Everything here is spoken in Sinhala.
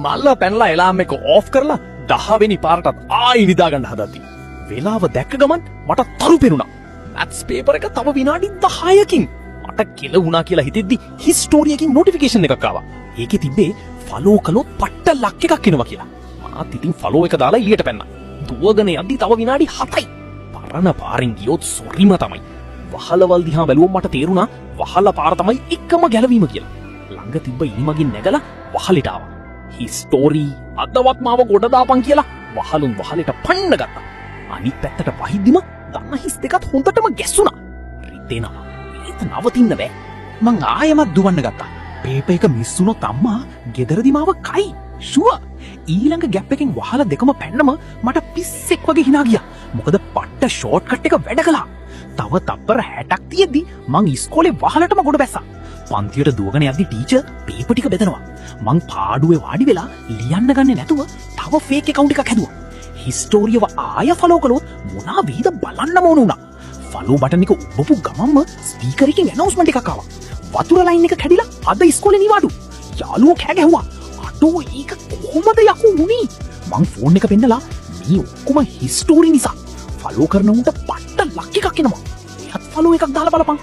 මල්ල පැනලා එලාම් එක ඕෆ් කරලා 10 වෙනි පාරටත් ආයි නිදා ගන්න හදද්දි වෙලාව දැක්ක ගමන් මට තරු පෙනුණා. මැත්ස් පේපර් එක තව විනාඩි 10කින් මට කෙල වුණා කියලා හිතෙද්දි හිස්ටෝරි එකකින් නොටිෆිකේෂන් එකක් ආවා. ඒකේ තිබ්බේ ෆලෝ කළොත් පට්ට ලක් එකක් එනවා කියලා. මාත් ඉතින් ෆලෝ එක දාලා එළියට පැන්නා. දුවගෙන යද්දි තව විනාඩි 7යි. පරණ පාරින් ගියොත් සොරිම තමයි. වහලවල් දිහා බැලුවම මට තේරුණා වහල පාර තමයි එකම ගැලවීම කියලා. ළඟ තිබ්බ ඉනිමගින් නැගලා වහලෙට ආවා. හිස්ටෝරි අදවත් මාව ගොඩ දාපන් කියලා වහලුන් වහලෙට පන්න ගත්තා. අනිත් පැත්තට වහිද්දිම දන්න හිස් දෙකත් හොඳටම ගැස්සුණා. රිදෙනවා. ඒත් නවතින්න බෑ. මං ආයෙමත් දුවන්න ගත්තා. පේපර් එක මිස් වුණොත් අම්මා ගෙදරදි මාව කයි. ෂුවර්. ඊළඟ ගැප් එකෙන් වහල දෙකම පැන්නම මට පිස්සෙක් වගේ hina ගියා. මොකද පට්ට ෂෝට් කට් එක වැඩ කළා. තව තප්පර 60ක් තියෙද්දි මං ඉස්කෝලේ වහලටම ගොඩ බැස්සා. පන්තියට දුවගෙන යද්දි ටීචර් පේපර් ටික බෙදනවා. මං පාඩුවේ වාඩි වෙලා ලියන්න ගන්නේ නැතුව තව ෆේක් account එකක් හැදුවා. හිස්ටෝරියව ආය ෆලෝ කළොත් මොනා වේද බලන්නම ඕන වුණා. ෆලෝ බටන් එක ඔබපු ගමන්ම ස්පීකර් එකෙන් ඇනවුස්මන්ට් එකක් ආවා. වතුර ලයින් එක කැඩිලා අද ඉස්කෝලේ නිවාඩු. යාළුවෝ කෑ ගැහුවා. අතෝ ඒක කොහොමද යකෝ වුනේ? මං ෆෝන් එක පෙන්නලා මේ ඔක්කොම හිස්ටෝරි නිසා ෆලෝ කරන උන්ට පට්ට ලක් එකක් එනවා. එයාත් ෆලෝ එකක් දාලා බලපන්.